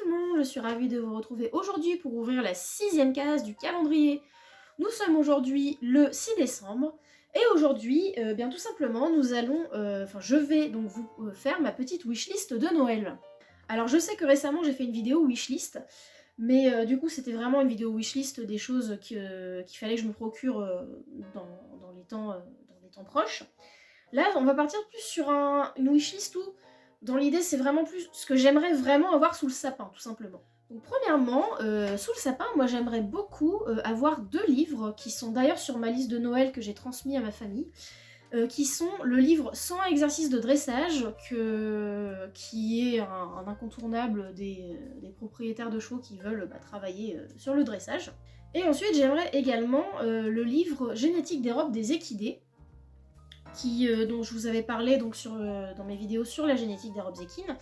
tout le monde, je suis ravie de vous retrouver aujourd'hui pour ouvrir la 6e case du calendrier. Nous sommes aujourd'hui le 6 décembre et aujourd'hui, bien tout simplement, je vais donc vous faire ma petite wishlist de Noël. Alors je sais que récemment j'ai fait une vidéo wishlist, mais du coup c'était vraiment une vidéo wishlist des choses qu'il fallait que je me procure dans les temps proches. Là on va partir plus sur une wishlist où dans l'idée c'est vraiment plus ce que j'aimerais vraiment avoir sous le sapin tout simplement. Donc premièrement, sous le sapin, moi j'aimerais beaucoup avoir 2 livres qui sont d'ailleurs sur ma liste de Noël que j'ai transmis à ma famille, qui sont le livre 100 exercices de dressage, qui est un incontournable des propriétaires de chevaux qui veulent travailler sur le dressage. Et ensuite j'aimerais également le livre Génétique des robes des équidés, dont je vous avais parlé donc dans mes vidéos sur la génétique des robes équines.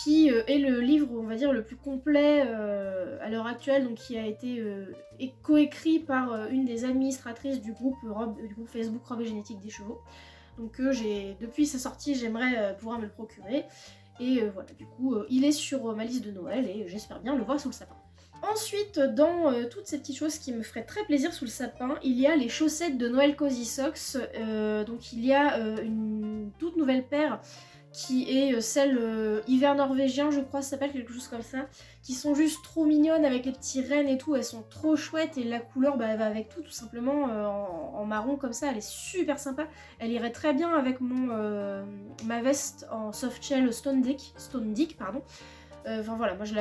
Qui est le livre, on va dire, le plus complet à l'heure actuelle, donc qui a été coécrit par une des administratrices du groupe Facebook Robes et Génétique des Chevaux. Donc depuis sa sortie, j'aimerais pouvoir me le procurer. Et voilà, du coup, il est sur ma liste de Noël et j'espère bien le voir sous le sapin. Ensuite, dans toutes ces petites choses qui me feraient très plaisir sous le sapin, il y a les chaussettes de Noël Cozy Socks. Donc il y a une toute nouvelle paire qui est celle hiver norvégien, je crois, ça s'appelle quelque chose comme ça, qui sont juste trop mignonnes avec les petits rennes et tout, elles sont trop chouettes et la couleur elle va avec tout simplement en marron comme ça, elle est super sympa, elle irait très bien avec ma veste en soft shell Stone Dick, pardon. Enfin voilà, moi je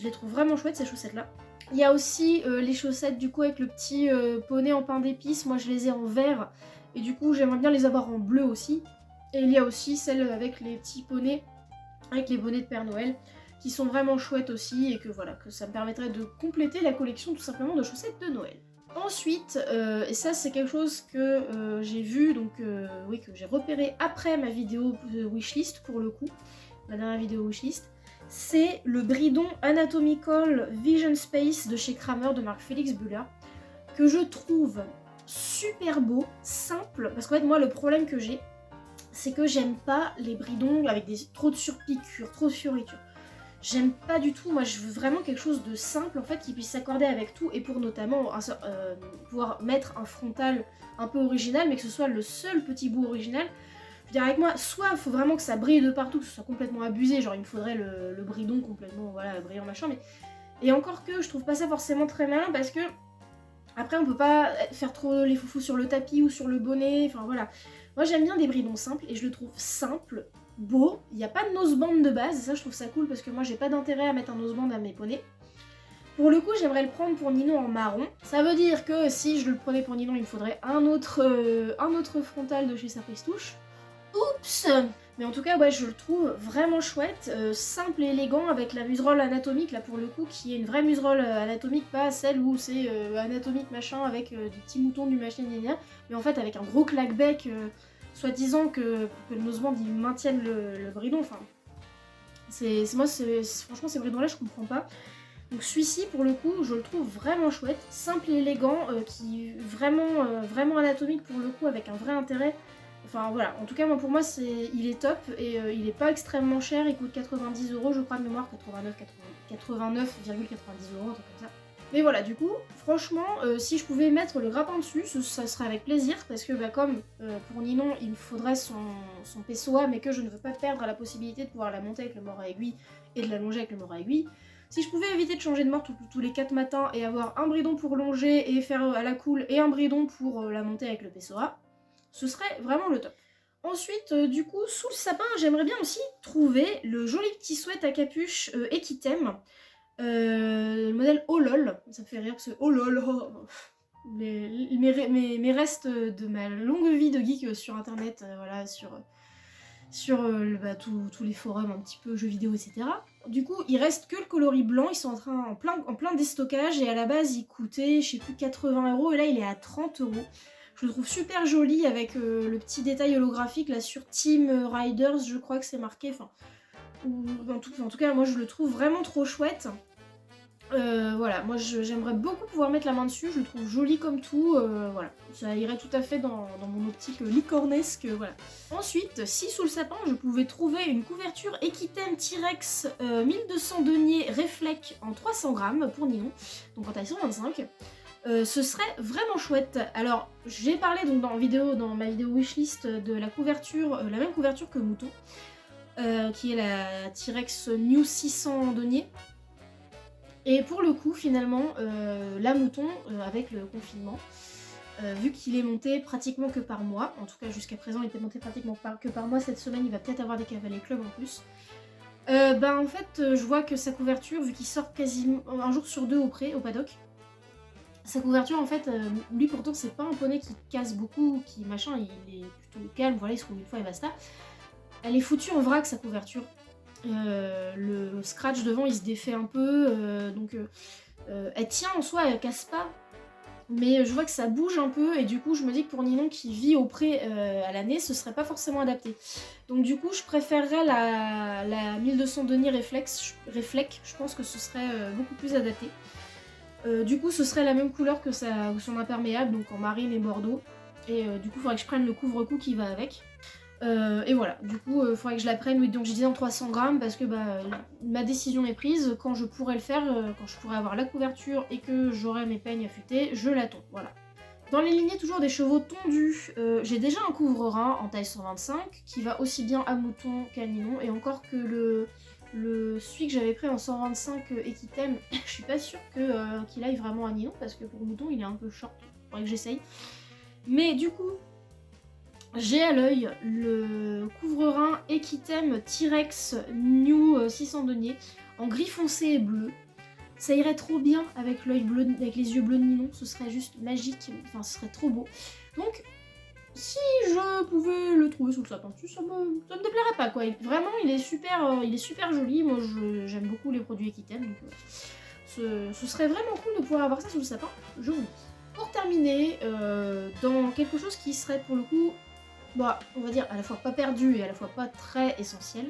les trouve vraiment chouettes ces chaussettes là. Il y a aussi les chaussettes du coup avec le petit poney en pain d'épices, moi je les ai en vert et du coup j'aimerais bien les avoir en bleu aussi. Et il y a aussi celles avec les petits poneys, avec les bonnets de Père Noël, qui sont vraiment chouettes aussi et que voilà, que ça me permettrait de compléter la collection tout simplement de chaussettes de Noël. Ensuite, et ça c'est quelque chose que j'ai vu, donc oui, que j'ai repéré après ma vidéo wishlist pour le coup, ma dernière vidéo wishlist, c'est le bridon Anatomical Vision Space de chez Kramer de marque Felix Buller, que je trouve super beau, simple, parce qu'en fait moi le problème que j'ai, c'est que j'aime pas les bridons avec trop de surpiqûres, trop de fioritures. J'aime pas du tout, moi je veux vraiment quelque chose de simple en fait qui puisse s'accorder avec tout et pour notamment pouvoir mettre un frontal un peu original mais que ce soit le seul petit bout original. Je veux dire avec moi, soit il faut vraiment que ça brille de partout, que ce soit complètement abusé, genre il me faudrait le bridon complètement voilà, brillant machin, mais... Et encore que je trouve pas ça forcément très malin parce que après on peut pas faire trop les foufous sur le tapis ou sur le bonnet, enfin voilà. Moi j'aime bien des bridons simples et je le trouve simple, beau, il n'y a pas de noseband de base et ça je trouve ça cool parce que moi j'ai pas d'intérêt à mettre un noseband à mes poneys. Pour le coup j'aimerais le prendre pour Ninon en marron, ça veut dire que si je le prenais pour Ninon il me faudrait un autre frontal de chez Sapistouche. Oups! Mais en tout cas ouais je le trouve vraiment chouette, simple et élégant avec la muserolle anatomique là pour le coup qui est une vraie muserolle anatomique, pas celle où c'est anatomique machin avec des petits moutons du machin gna, mais en fait avec un gros claque-bec soi-disant que le noseband il maintienne le bridon, enfin franchement ces bridons là je comprends pas. Donc celui-ci pour le coup je le trouve vraiment chouette, simple et élégant, qui vraiment anatomique pour le coup avec un vrai intérêt. Enfin voilà, en tout cas moi pour moi il est top et il est pas extrêmement cher, il coûte 90€ je crois de mémoire, 89,90€, un truc comme ça. Mais voilà, du coup, franchement, si je pouvais mettre le grappin dessus, ça serait avec plaisir, parce que comme pour Ninon, il me faudrait son PSOA, mais que je ne veux pas perdre la possibilité de pouvoir la monter avec le mort à aiguille et de la longer avec le mort à aiguille. Si je pouvais éviter de changer de mort tous les 4 matins et avoir un bridon pour longer et faire à la cool et un bridon pour la monter avec le PSOA, ce serait vraiment le top. Ensuite, du coup, sous le sapin, j'aimerais bien aussi trouver le joli petit sweat à capuche Equitem. Le modèle Oh lol, ça me fait rire parce que oh lol, mes restes de ma longue vie de geek sur internet, voilà, sur tous les forums un petit peu jeux vidéo, etc. Du coup, il reste que le coloris blanc, ils sont en plein déstockage et à la base il coûtait, je sais plus, 80€ et là il est à 30€. Je le trouve super joli avec le petit détail holographique là sur Team Riders, je crois que c'est marqué, enfin... en tout cas moi je le trouve vraiment trop chouette Voilà, moi j'aimerais beaucoup pouvoir mettre la main dessus, je le trouve joli comme tout, voilà. Ça irait tout à fait dans mon optique licornesque, voilà. Ensuite, si sous le sapin je pouvais trouver une couverture Equitème T-Rex 1200 deniers Reflect en 300 grammes pour Ninon, donc en taille 125, ce serait vraiment chouette. Alors, j'ai parlé donc dans ma vidéo wishlist de la couverture, la même couverture que Mouton, qui est la T-Rex New 600 deniers. Et pour le coup, finalement, la Mouton, avec le confinement, vu qu'il est monté pratiquement que par mois, en tout cas jusqu'à présent il était monté pratiquement que par mois, cette semaine il va peut-être avoir des cavaliers club en plus, en fait je vois que sa couverture, vu qu'il sort quasiment un jour sur deux au paddock, sa couverture en fait, lui pourtant c'est pas un poney qui casse beaucoup, qui machin, il est plutôt calme, voilà, il se roule une fois et basta. Elle est foutue en vrac sa couverture. Le scratch devant il se défait un peu, donc elle tient en soi, elle casse pas, mais je vois que ça bouge un peu et du coup je me dis que pour Ninon qui vit au pré à l'année, ce serait pas forcément adapté. Donc du coup je préférerais la 1200 deniers Reflex, je pense que ce serait beaucoup plus adapté. Du coup ce serait la même couleur que son imperméable, donc en marine et bordeaux, et du coup il faudrait que je prenne le couvre-cou qui va avec. Et voilà, du coup, il faudrait que je la prenne, oui, donc je disais en 300 grammes parce que ma décision est prise. Quand je pourrai le faire, quand je pourrai avoir la couverture et que j'aurai mes peignes affûtés, je la tonds, voilà. Dans les lignées toujours des chevaux tondus, j'ai déjà un couvre-rein en taille 125 qui va aussi bien à Mouton qu'à Ninon, et encore que celui que j'avais pris en 125 Equitème, je suis pas sûre qu'il aille vraiment à Ninon parce que pour Mouton il est un peu short, faudrait que j'essaye. Mais du coup, j'ai à l'œil le couvre-rein Equitème T-Rex New 600 deniers en gris foncé et bleu. Ça irait trop bien avec l'œil bleu, avec les yeux bleus de Ninon, ce serait juste magique, enfin ce serait trop beau. Donc si je pouvais le trouver sous le sapin, ça me déplairait pas quoi. Vraiment il est super joli, moi j'aime beaucoup les produits Equitème, donc ce serait vraiment cool de pouvoir avoir ça sous le sapin, je vous le dis. Pour terminer, dans quelque chose qui serait pour le coup, on va dire à la fois pas perdu et à la fois pas très essentiel,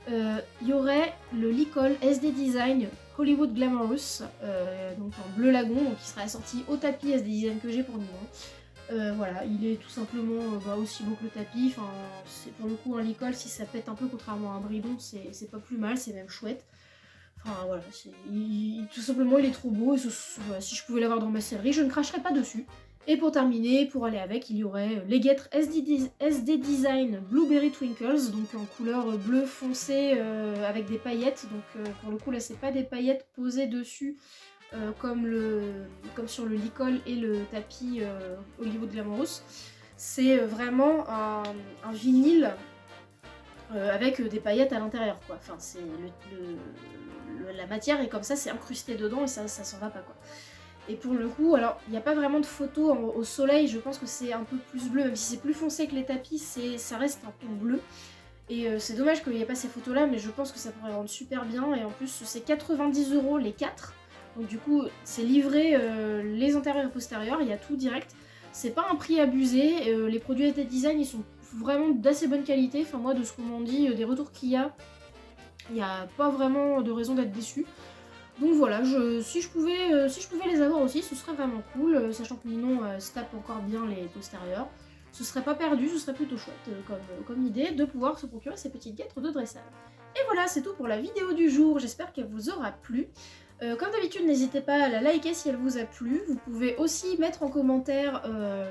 il y aurait le Licol SD Design Hollywood Glamorous, donc en bleu lagon, donc qui serait assorti au tapis SD Design que j'ai pour Ninon. Voilà, il est tout simplement aussi beau que le tapis, enfin c'est pour le coup un Licol, si ça pète un peu contrairement à un bridon, c'est pas plus mal, c'est même chouette. Enfin voilà, tout simplement il est trop beau, et voilà, si je pouvais l'avoir dans ma sellerie, je ne cracherais pas dessus. Et pour terminer, pour aller avec, il y aurait les guêtres SD Design Blueberry Twinkles, donc en couleur bleu foncé avec des paillettes. Donc pour le coup là c'est pas des paillettes posées dessus comme sur le Licol et le tapis Hollywood Glamorous. C'est vraiment un vinyle avec des paillettes à l'intérieur quoi. Enfin c'est la matière est comme ça, c'est incrusté dedans et ça s'en va pas quoi. Et pour le coup, alors il n'y a pas vraiment de photo au soleil, je pense que c'est un peu plus bleu, même si c'est plus foncé que les tapis, ça reste un ton bleu. Et c'est dommage qu'il n'y ait pas ces photos là, mais je pense que ça pourrait rendre super bien. Et en plus c'est 90 € les 4, donc du coup c'est livré les antérieurs et postérieurs, il y a tout direct. C'est pas un prix abusé, les produits SD Design ils sont vraiment d'assez bonne qualité, enfin moi de ce qu'on m'en dit, des retours qu'il y a pas vraiment de raison d'être déçu. Donc voilà, si je pouvais les avoir aussi, ce serait vraiment cool, sachant que Ninon se tape encore bien les postérieurs. Ce serait pas perdu, ce serait plutôt chouette comme idée de pouvoir se procurer ces petites guêtres de dressage. Et voilà, c'est tout pour la vidéo du jour, j'espère qu'elle vous aura plu. Comme d'habitude, n'hésitez pas à la liker si elle vous a plu. Vous pouvez aussi mettre en commentaire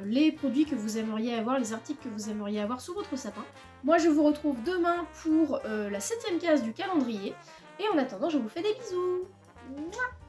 les produits que vous aimeriez avoir, les articles que vous aimeriez avoir sous votre sapin. Moi, je vous retrouve demain pour la 7ème case du calendrier. Et en attendant, je vous fais des bisous. Mouah.